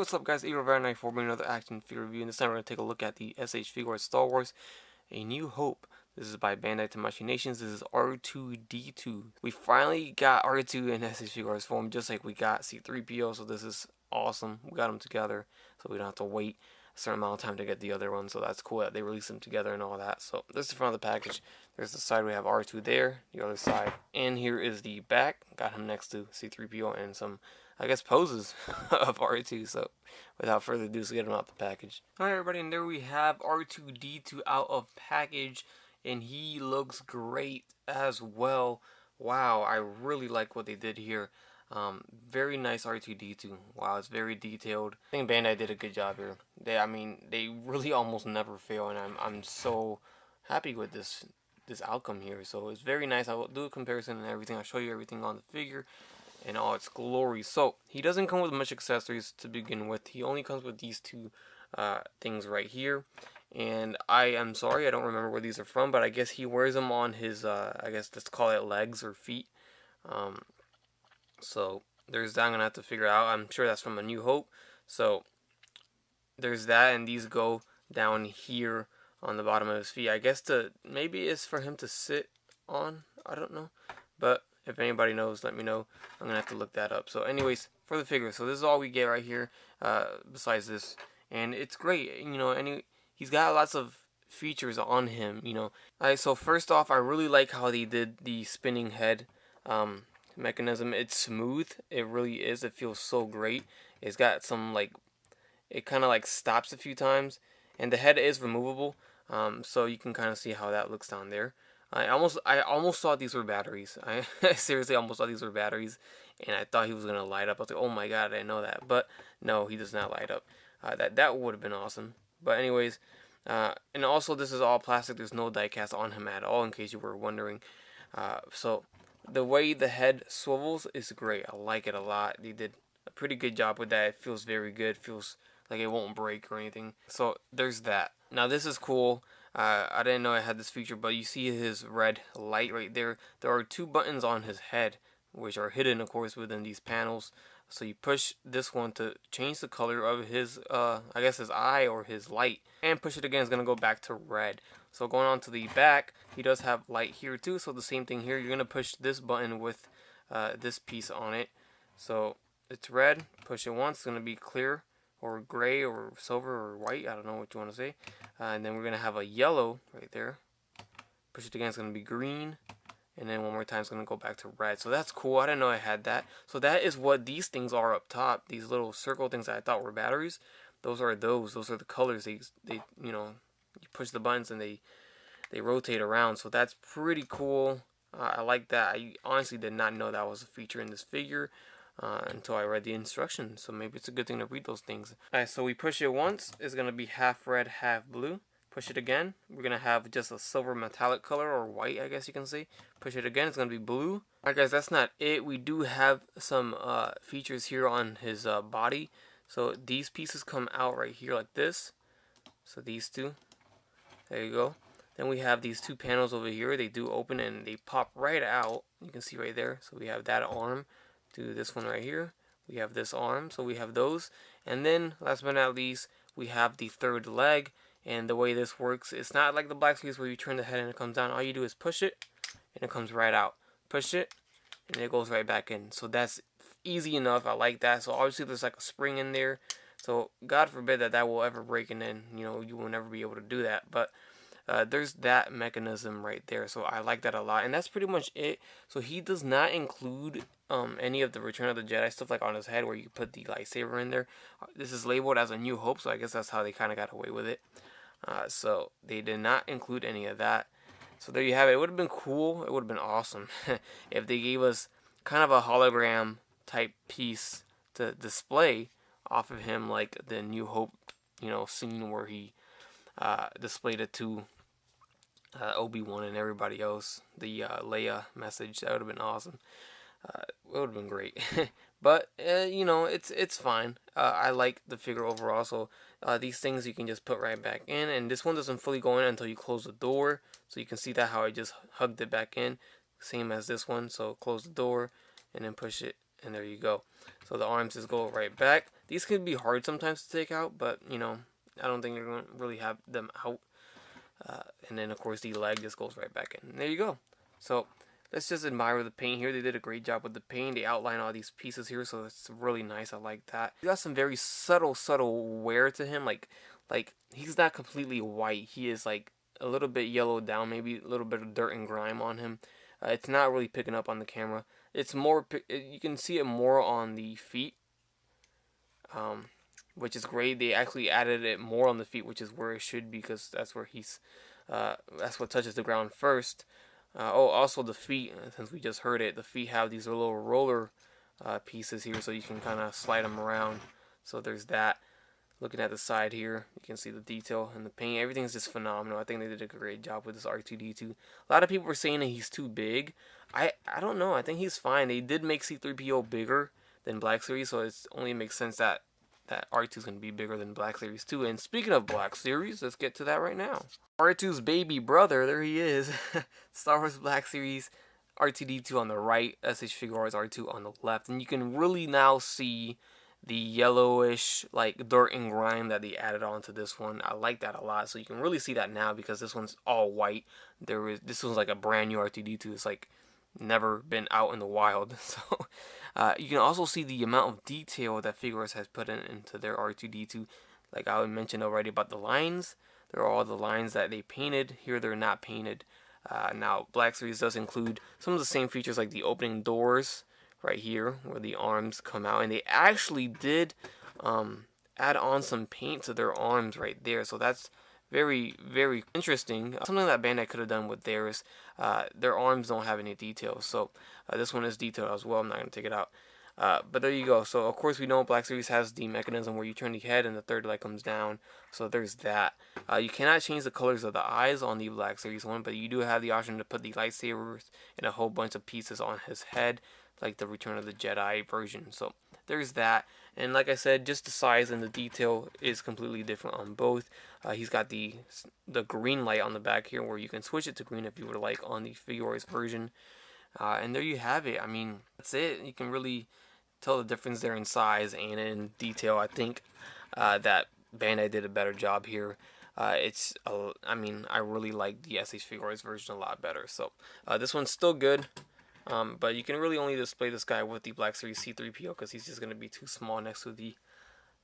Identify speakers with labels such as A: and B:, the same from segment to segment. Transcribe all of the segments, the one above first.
A: What's up, guys? Figuarts bringing another action figure review, and this time we're going to take a look at the SH Figuarts Star Wars A New Hope. This is by Bandai Tamashii Nations. This is R2-D2. We finally got R2 in SH Figuarts form, just like we got C3PO, so this is awesome. We got them together, so we don't have to wait a certain amount of time to get the other one, so that's cool that they release them together and all that. So this is the front of the package. There's the side, we have R2 there, the other side, and here is the back. Got him next to C3PO and some, I guess, poses of R2. So without further ado, let's get him out the package. Alright, everybody, and there we have R2-D2 out of package, and he looks great as well. Wow, I really like what they did here. Very nice R2-D2. Wow, it's very detailed. I think Bandai did a good job here. They really almost never fail, and I'm so happy with this outcome here. So it's very nice. I will do a comparison and everything. I'll show you everything on the figure in all its glory. So he doesn't come with much accessories to begin with. He only comes with these two things right here, and I am sorry, I don't remember where these are from, but I guess he wears them on his I guess let's call it legs or feet. So there's that. I'm gonna have to figure out. I'm sure that's from A New Hope. So there's that, and these go down here on the bottom of his feet. I guess maybe it's for him to sit on. I don't know, but if anybody knows, let me know. I'm gonna have to look that up. So anyways, for the figure, so this is all we get right here, besides this, and it's great. You know, he's got lots of features on him. You know, alright. So first off, I really like how they did the spinning head mechanism. It's smooth. It really is. It feels so great. It's got some it kind of stops a few times, and the head is removable. So you can kind of see how that looks down there. I almost thought these were batteries. I seriously almost thought these were batteries, and I thought he was gonna light up. I was like, oh my god, I didn't know that. But no, he does not light up. That would have been awesome. But anyways, and also this is all plastic. There's no die cast on him at all, in case you were wondering. So the way the head swivels is great. I like it a lot. They did a pretty good job with that. It feels very good. Feels like it won't break or anything. So there's that. Now this is cool. I didn't know I had this feature, but you see his red light right there. There are two buttons on his head, which are hidden, of course, within these panels. So you push this one to change the color of his, I guess his eye or his light. And push it again, it's going to go back to red. So going on to the back, he does have light here too. So the same thing here. You're going to push this button with this piece on it. So it's red. Push it once. It's going to be clear, or gray, or silver, or white. I don't know what you want to say. And then we're going to have a yellow right there. Push it again, it's going to be green. And then one more time, it's going to go back to red. So that's cool. I didn't know I had that. So that is what these things are up top. These little circle things that I thought were batteries. Those are those. Those are the colors. They you know, you push the buttons and they rotate around. So that's pretty cool. I like that. I honestly did not know that was a feature in this figure until I read the instructions. So maybe it's a good thing to read those things. Alright, so we push it once. It's going to be half red, half blue. Push it again. We're going to have just a silver metallic color, or white, I guess you can say. Push it again. It's going to be blue. Alright, guys, that's not it. We do have some features here on his body. So these pieces come out right here like this. So these two. There you go. Then we have these two panels over here. They do open and they pop right out. You can see right there. So we have that arm to this one right here. We have this arm. So we have those. And then, last but not least, we have the third leg. And the way this works, it's not like the Black Series where you turn the head and it comes down. All you do is push it, and it comes right out. Push it, and it goes right back in. So that's easy enough. I like that. So obviously there's like a spring in there. So God forbid that will ever break, and then you will never be able to do that. But there's that mechanism right there. So I like that a lot. And that's pretty much it. So he does not include any of the Return of the Jedi stuff like on his head where you put the lightsaber in there. This is labeled as A New Hope, so I guess that's how they kind of got away with it. So they did not include any of that. So there you have it. It would have been cool. It would have been awesome if they gave us kind of a hologram type piece to display off of him, like the New Hope, scene where he displayed it to Obi-Wan and everybody else. The Leia message. That would have been awesome. It would have been great. But it's fine. I like the figure overall. So these things you can just put right back in, and this one doesn't fully go in until you close the door. So you can see that how I just hugged it back in, same as this one. So close the door and then push it, and there you go. So the arms just go right back. These could be hard sometimes to take out, but you know, I don't think you're going to really have them out. And then of course the leg just goes right back in. And there you go. So let's just admire the paint here. They did a great job with the paint. They outline all these pieces here, so it's really nice. I like that. He got some very subtle wear to him. Like he's not completely white. He is like a little bit yellowed down, maybe a little bit of dirt and grime on him. It's not really picking up on the camera. It's more, you can see it more on the feet, which is great. They actually added it more on the feet, which is where it should be, because that's where that's what touches the ground first. Oh, also the feet, since we just heard it, the feet have these little roller pieces here, so you can kind of slide them around. So there's that. Looking at the side here, you can see the detail and the paint. Everything's just phenomenal. I think they did a great job with this R2-D2. A lot of people were saying that he's too big. I don't know. I think he's fine. They did make C-3PO bigger than Black Series, so it only makes sense that R2 is going to be bigger than Black Series 2. And speaking of Black Series, let's get to that right now. R2's baby brother, there he is. Star Wars Black Series, R2-D2 on the right, SH Figuarts R2 on the left. And you can really now see the yellowish, like, dirt and grime that they added onto this one. I like that a lot. So you can really see that now, because this one's all white. This one's like a brand new R2-D2. It's like never been out in the wild. So you can also see the amount of detail that Figuarts has put into their R2-D2. Like I mentioned already about the lines. There are all the lines that they painted. Here they're not painted. Now Black Series does include some of the same features, like the opening doors right here where the arms come out, and they actually did add on some paint to their arms right there. So that's very, very interesting. Something that Bandai could have done with theirs. Their arms don't have any details, so this one is detailed as well. I'm not going to take it out. But there you go. So of course we know Black Series has the mechanism where you turn the head and the third leg comes down. So there's that. You cannot change the colors of the eyes on the Black Series one, but you do have the option to put the lightsabers and a whole bunch of pieces on his head, like the Return of the Jedi version. So there's that. And like I said, just the size and the detail is completely different on both. He's got the green light on the back here, where you can switch it to green if you would like on the Figuarts version. And there you have it. I mean, that's it. You can really tell the difference there in size and in detail. I think that Bandai did a better job here. I mean, I really like the SH Figuarts version a lot better. So this one's still good. But you can really only display this guy with the Black Series C-3PO, because he's just going to be too small next to the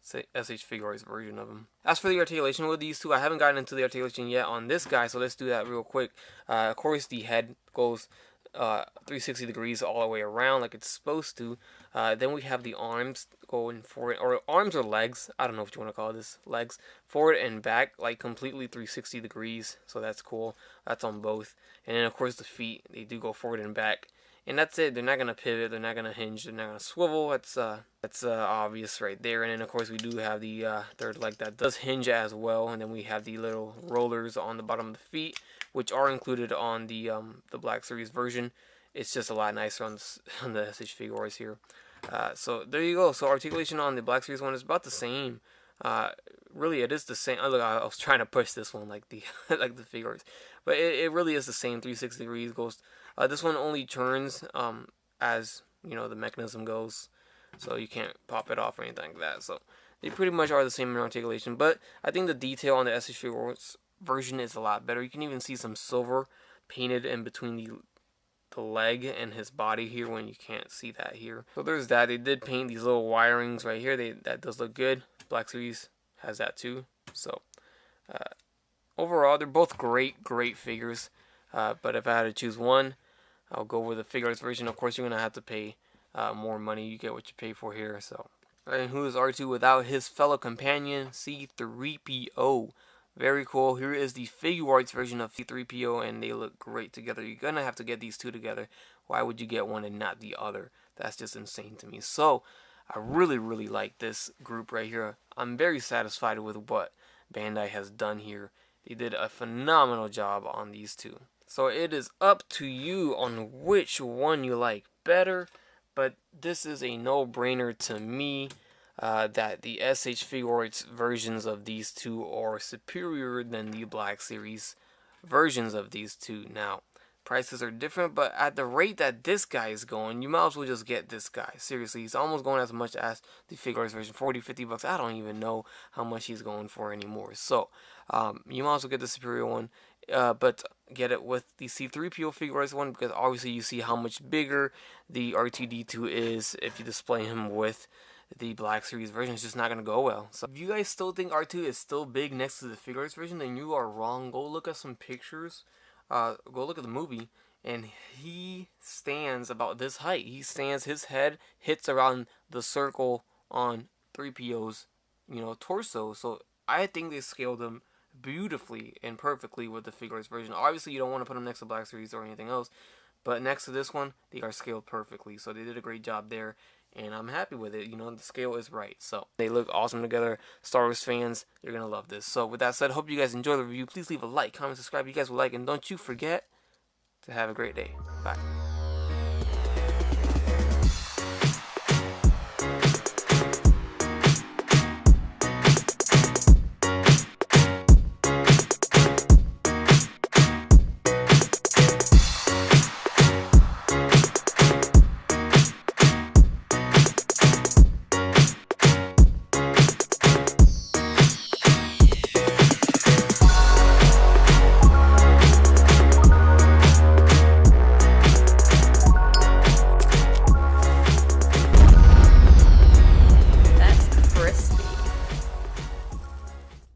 A: SH Figuarts version of him. As for the articulation with these two, I haven't gotten into the articulation yet on this guy, so let's do that real quick. Of course, the head goes 360 degrees all the way around like it's supposed to. Then we have the arms going forward, or arms or legs, I don't know what you want to call this, legs, forward and back, like completely 360 degrees, so that's cool. That's on both. And then of course the feet, they do go forward and back. And that's it. They're not going to pivot. They're not going to hinge. They're not going to swivel. That's obvious right there. And then, of course, we do have the third leg that does hinge as well. And then we have the little rollers on the bottom of the feet, which are included on the Black Series version. It's just a lot nicer on the SH Figuarts here. So there you go. So articulation on the Black Series one is about the same. Really, it is the same. Look, I was trying to push this one like the like the Figuarts, but it really is the same. 360 degrees goes. This one only turns as you know the mechanism goes, so you can't pop it off or anything like that. So they pretty much are the same in articulation, but I think the detail on the SH Figuarts version is a lot better. You can even see some silver painted in between the leg and his body here, when you can't see that here. So there's that. They did paint these little wirings right here. That does look good. Black Series has that too. So overall, they're both great figures. But if I had to choose one, I'll go with the Figuarts version. Of course, you're going to have to pay more money. You get what you pay for here. So, and who is R2 without his fellow companion, C-3PO? Very cool. Here is the Figuarts version of C-3PO, and they look great together. You're going to have to get these two together. Why would you get one and not the other? That's just insane to me. So, I really like this group right here. I'm very satisfied with what Bandai has done here. They did a phenomenal job on these two. So it is up to you on which one you like better, but this is a no-brainer to me that the SH Figuarts versions of these two are superior than the Black Series versions of these two. Now, prices are different, but at the rate that this guy is going, you might as well just get this guy. Seriously, he's almost going as much as the Figuarts version, 40, 50 bucks. I don't even know how much he's going for anymore. So, you might as well get the superior one, but get it with the C3PO Figuarts one, because obviously you see how much bigger the R2-D2 is if you display him with the Black Series version. It's just not going to go well. So if you guys still think R2 is still big next to the Figuarts version, then you are wrong. Go look at some pictures. Go look at the movie, and he stands about this height. He stands, his head hits around the circle on 3PO's, torso. So I think they scaled him beautifully and perfectly with the Figuarts version. Obviously, you don't want to put him next to Black Series or anything else, but next to this one, they are scaled perfectly. So they did a great job there, and I'm happy with it. The scale is right. So they look awesome together. Star Wars fans, you're going to love this. So with that said, hope you guys enjoy the review. Please leave a like, comment, subscribe if you guys would like, and don't you forget to have a great day. Bye.